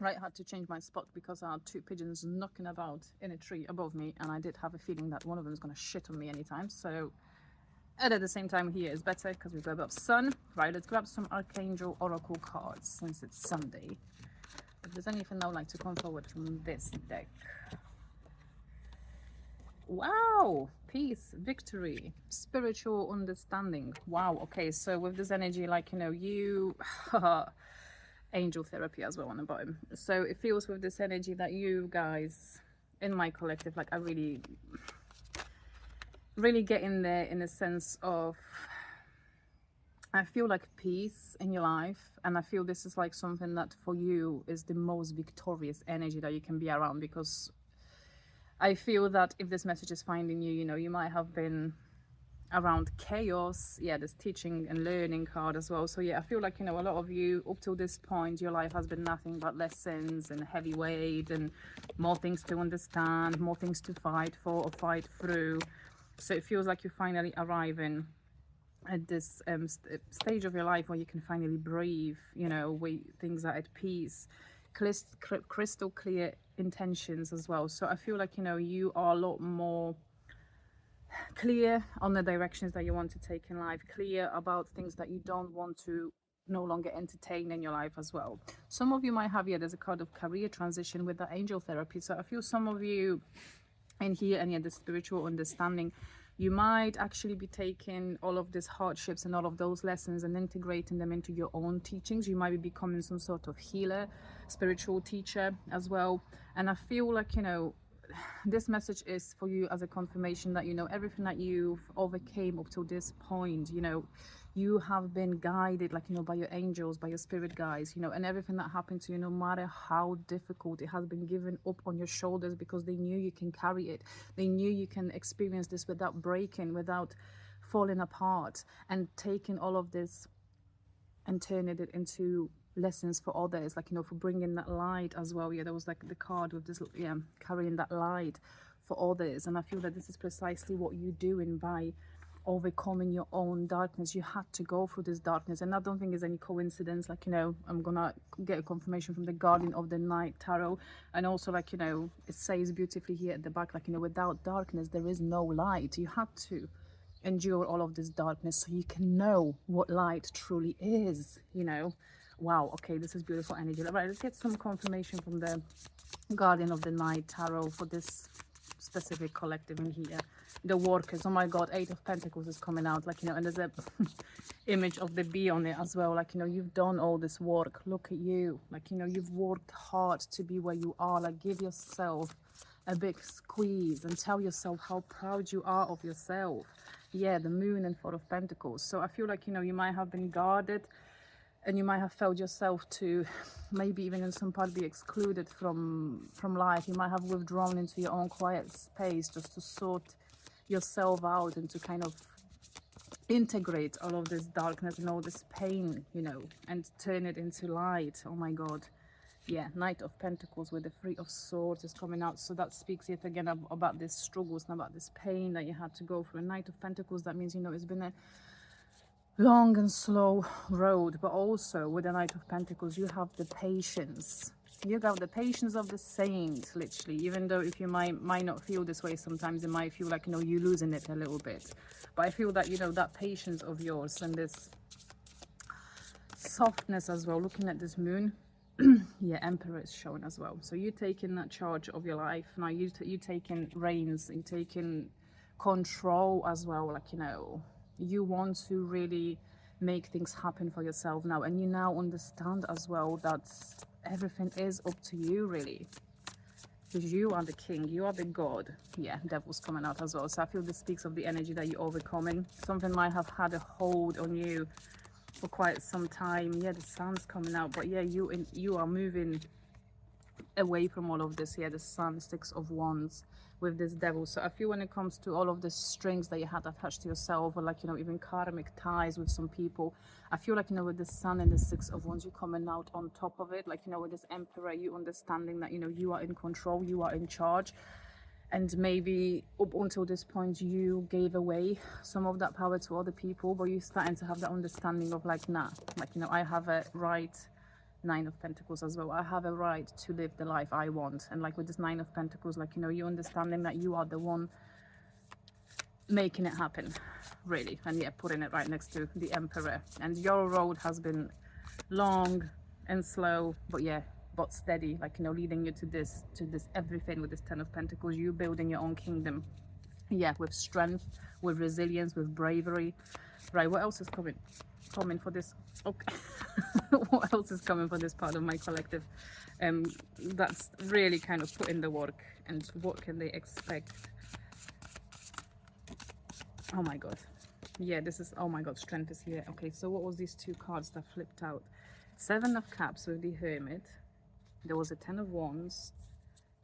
Right, I had to change my spot because I had two pigeons knocking about in a tree above me, and I did have a feeling that one of them is going to shit on me anytime. So, and at the same time, here is better because we've got a bit of sun. Right, let's grab some Archangel Oracle cards since it's Sunday. If there's anything I would like to come forward from this deck. Wow, peace, victory, spiritual understanding. Wow, okay, so with this energy, like, you know, you angel therapy as well on the bottom. So it feels with this energy that you guys in my collective, like, I really get in there in a sense of, I feel like peace in your life, and I feel this is like something that for you is the most victorious energy that you can be around, because I feel that if this message is finding you, you know, you might have been around chaos. Yeah, this teaching and learning card as well. So yeah, I feel like, you know, a lot of you up till this point, your life has been nothing but lessons and heavy weight and more things to understand, more things to fight for or fight through. So it feels like you're finally arriving at this stage of your life where you can finally breathe, you know, where things are at peace, crystal clear intentions as well. So I feel like, you know, you are a lot more clear on the directions that you want to take in life, clear about things that you don't want to no longer entertain in your life as well. Some of you might have, yeah, there's a card of career transition with the angel therapy. So I feel some of you in here, and yeah, the spiritual understanding, you might actually be taking all of these hardships and all of those lessons and integrating them into your own teachings. You might be becoming some sort of healer, spiritual teacher as well. And I feel like, you know, this message is for you as a confirmation that, you know, everything that you've overcame up to this point, you know, you have been guided, like, you know, by your angels, by your spirit guides, you know, and everything that happened to you, no matter how difficult, it has been given up on your shoulders because they knew you can carry it. They knew you can experience this without breaking, without falling apart, and taking all of this and turning it into lessons for others, like, you know, for bringing that light as well. Yeah, there was like the card with this, yeah, carrying that light for others. And I feel that this is precisely what you're doing by overcoming your own darkness. You had to go through this darkness, and I don't think it's any coincidence. Like, you know, I'm gonna get a confirmation from the Guardian of the Night tarot, and also, like, you know, it says beautifully here at the back, like, you know, without darkness there is no light. You had to endure all of this darkness so you can know what light truly is, you know. Wow, okay, this is beautiful energy. All right, let's get some confirmation from the Guardian of the Night tarot for this specific collective in here. The workers, oh my god, Eight of Pentacles is coming out, like, you know, and there's a image of the bee on it as well. Like, you know, you've done all this work, look at you, like, you know, you've worked hard to be where you are. Like, give yourself a big squeeze and tell yourself how proud you are of yourself. Yeah, the Moon and Four of Pentacles. So I feel like, you know, you might have been guarded, and you might have felt yourself to maybe even in some part be excluded from life. You might have withdrawn into your own quiet space just to sort yourself out and to kind of integrate all of this darkness and all this pain, you know, and turn it into light. Oh my god. Yeah, Knight of Pentacles with the Three of Swords is coming out. So that speaks yet again about this struggles and about this pain that you had to go through. A Knight of Pentacles, that means, you know, it's been a long and slow road. But also with the Knight of Pentacles, you have the patience. You got the patience of the saint, literally. Even though if you might not feel this way sometimes, it might feel like, you know, you're losing it a little bit. But I feel that, you know, that patience of yours and this softness as well, looking at this moon. Yeah, Emperor is shown as well. So you're taking that charge of your life now. You taking reins, you taking control as well. Like, you know, you want to really make things happen for yourself now, and you now understand as well that everything is up to you, really, because you are the king, you are the god. Yeah, Devil's coming out as well. So I feel this speaks of the energy that you're overcoming. Something might have had a hold on you for quite some time. Yeah, the Sun's coming out, but yeah, you are moving away from all of this. Yeah, the Sun, Six of Wands with this Devil. So I feel when it comes to all of the strings that you had attached to yourself, or like, you know, even karmic ties with some people, I feel like, you know, with the Sun and the Six of Wands, you're coming out on top of it. Like, you know, with this Emperor, you understanding that, you know, you are in control, you are in charge. And maybe up until this point you gave away some of that power to other people, but you're starting to have that understanding of like, nah, like, you know, I have a right Nine of Pentacles as well. I have a right to live the life I want. And like with this Nine of Pentacles, like, you know, you understanding that you are the one making it happen, really. And yeah, putting it right next to the Emperor. And your road has been long and slow, but yeah, but steady, like, you know, leading you to this everything with this Ten of Pentacles. You building your own kingdom, yeah, with strength, with resilience, with bravery. Right, what else is coming for this? Okay. What else is coming for this part of my collective? That's really kind of put in the work. And what can they expect? Oh my god, yeah, this is, oh my god, strength is here. Okay, so what was these two cards that flipped out? Seven of Cups with the Hermit. There was a Ten of Wands,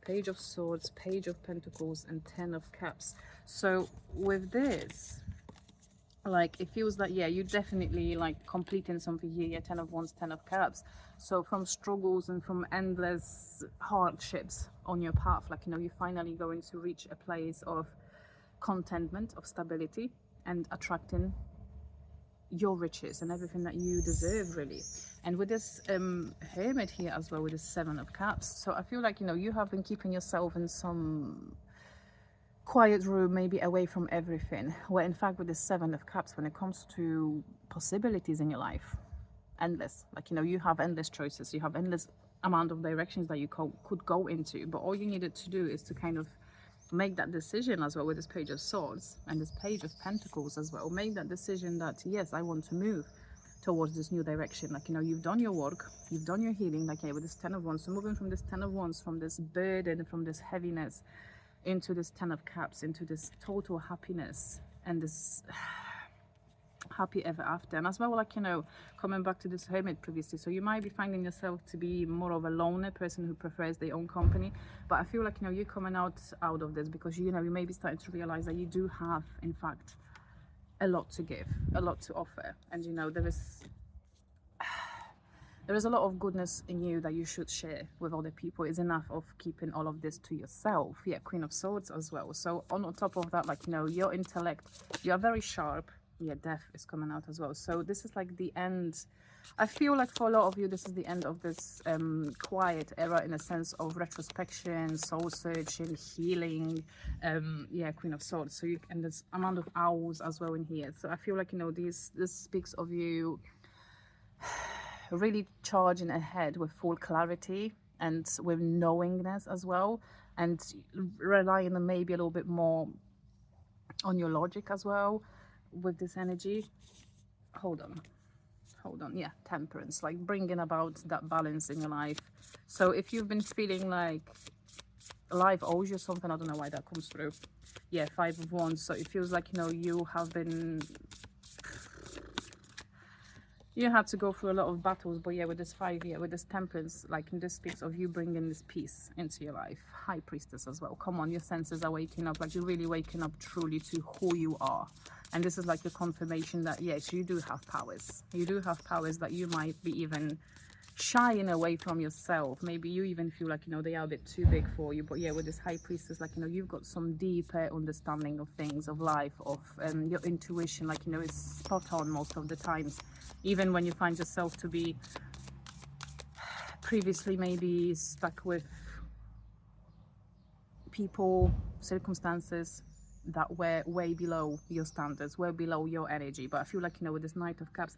Page of Swords, Page of Pentacles, and Ten of Cups. So with this, like, it feels like, yeah, you definitely like completing something here. Yeah, Ten of Wands, Ten of Cups. So from struggles and from endless hardships on your path, like, you know, you're finally going to reach a place of contentment, of stability, and attracting your riches and everything that you deserve, really. And with this Hermit here as well, with this Seven of Cups, so I feel like, you know, you have been keeping yourself in some quiet room, maybe away from everything, where in fact with the Seven of Cups, when it comes to possibilities in your life, endless, like, you know, you have endless choices, you have endless amount of directions that you could go into, but all you needed to do is to kind of make that decision as well with this Page of Swords and this Page of Pentacles as well. Make that decision that, yes, I want to move towards this new direction. Like, you know, you've done your work, you've done your healing, like, yeah, with this Ten of Wands. So moving from this Ten of Wands, from this burden, from this heaviness, into this Ten of Cups, into this total happiness and this happy ever after. And as well, like, you know, coming back to this Hermit previously, so you might be finding yourself to be more of a loner person who prefers their own company, but I feel like, you know, you're coming out of this because, you know, you may be starting to realize that you do have, in fact, a lot to give, a lot to offer. And, you know, there is a lot of goodness in you that you should share with other people. It's enough of keeping all of this to yourself. Yeah, Queen of Swords as well. So on top of that, like, you know, your intellect, you are very sharp. Yeah, Death is coming out as well. So this is like the end. I feel like for a lot of you, this is the end of this quiet era, in a sense of retrospection, soul searching, healing. Yeah, Queen of Swords. So you, and there's amount of owls as well in here. So I feel like, you know, this speaks of you really charging ahead with full clarity and with knowingness as well, and relying on maybe a little bit more on your logic as well with this energy. Hold on, yeah, Temperance, like bringing about that balance in your life. So if you've been feeling like life owes you something, I don't know why that comes through. Yeah, Five of Wands. So it feels like, you know, you had to go through a lot of battles, but yeah, with this with this Temperance, like, this speaks of you bringing this peace into your life. High Priestess as well. Come on, your senses are waking up, like you're really waking up truly to who you are. And this is like a confirmation that, yes, you do have powers. You do have powers that you might be even shying away from yourself. Maybe you even feel like, you know, they are a bit too big for you. But yeah, with this High Priestess, like, you know, you've got some deeper understanding of things, of life, of your intuition, like, you know, is spot on most of the times. Even when you find yourself to be previously maybe stuck with people, circumstances that were way below your standards, way below your energy. But I feel like, you know, with this Knight of Cups,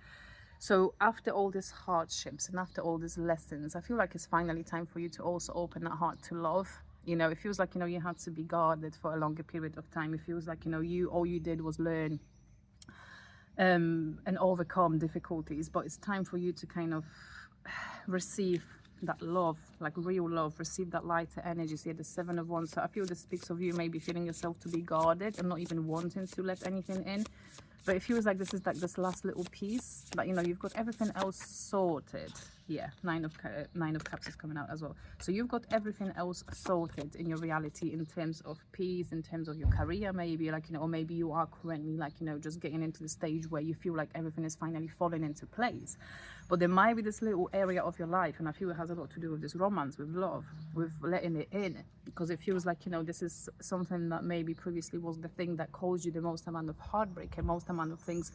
so after all these hardships and after all these lessons, I feel like it's finally time for you to also open that heart to love. You know, it feels like, you know, you had to be guarded for a longer period of time. It feels like, you know, all you did was learn and overcome difficulties, but it's time for you to kind of receive that love, like real love, receive that lighter energy. See, the Seven of Wands. So I feel this speaks of you maybe feeling yourself to be guarded and not even wanting to let anything in. But it feels like this is like this last little piece, that, you know, you've got everything else sorted. Yeah, Nine of Cups is coming out as well. So you've got everything else sorted in your reality, in terms of peace, in terms of your career, maybe, like, you know, or maybe you are currently, like, you know, just getting into the stage where you feel like everything is finally falling into place. But there might be this little area of your life, and I feel it has a lot to do with this romance, with love, with letting it in, because it feels like, you know, this is something that maybe previously was the thing that caused you the most amount of heartbreak and most amount of things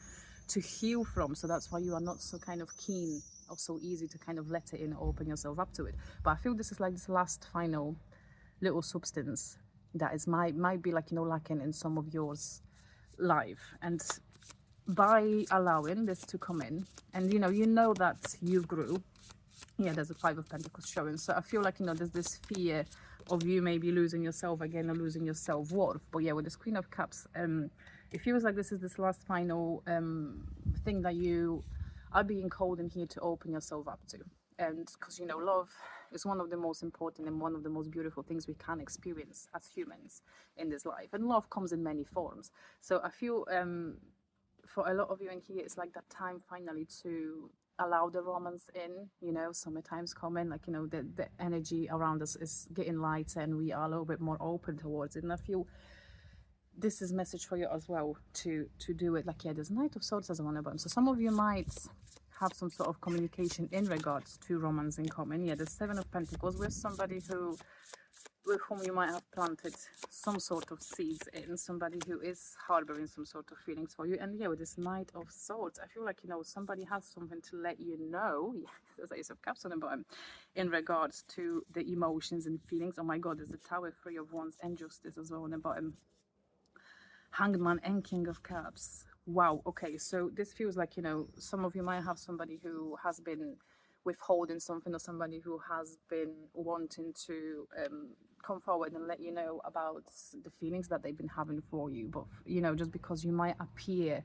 to heal from. So that's why you are not so kind of keen or so easy to kind of let it in, open yourself up to it. But I feel this is like this last final little substance that is might be like, you know, lacking in some of yours life. And by allowing this to come in, and you know that you grew. Yeah, there's a Five of Pentacles showing. So I feel like, you know, there's this fear of you maybe losing yourself again or losing your self-worth. But yeah, with this Queen of Cups, it feels like this is this last final thing that you are being called in here to open yourself up to. And because, you know, love is one of the most important and one of the most beautiful things we can experience as humans in this life. And love comes in many forms. So I feel for a lot of you in here, it's like that time finally to allow the romance in. You know, summertime's coming, like, you know, the energy around us is getting lighter and we are a little bit more open towards it. And I feel this is message for you as well to do it. Like, yeah, there's Knight of Swords as a one button. So some of you might have some sort of communication in regards to romance in common. Yeah, the Seven of Pentacles with somebody with whom you might have planted some sort of seeds in, somebody who is harboring some sort of feelings for you. And yeah, with this Knight of Swords, I feel like, you know, somebody has something to let you know. Yeah, there's Ace of Cups on the bottom in regards to the emotions and feelings. Oh my God, there's the Tower, Three of Wands, and Justice as well on the bottom. Hanged Man and King of Cups. Wow, okay, so this feels like, you know, some of you might have somebody who has been withholding something, or somebody who has been wanting to come forward and let you know about the feelings that they've been having for you. But, you know, just because you might appear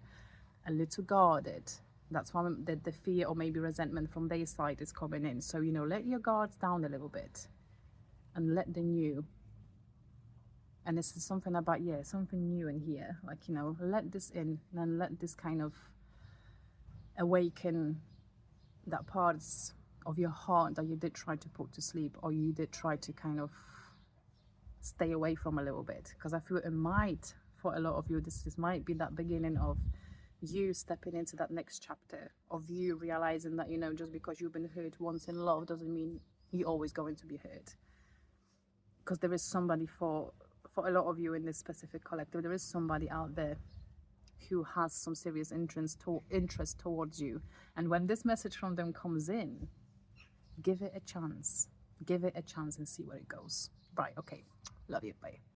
a little guarded, that's why the fear or maybe resentment from their side is coming in. So, you know, let your guards down a little bit and let the new. And this is something about, yeah, something new in here. Like, you know, let this in and let this kind of awaken that parts of your heart that you did try to put to sleep, or you did try to kind of stay away from a little bit. Because I feel it might, for a lot of you, this might be that beginning of you stepping into that next chapter, of you realizing that, you know, just because you've been hurt once in love doesn't mean you're always going to be hurt. Because there is somebody for a lot of you in this specific collective, there is somebody out there who has some serious interest towards you. And when this message from them comes in, give it a chance. Give it a chance and see where it goes. Right, okay. Love you. Bye.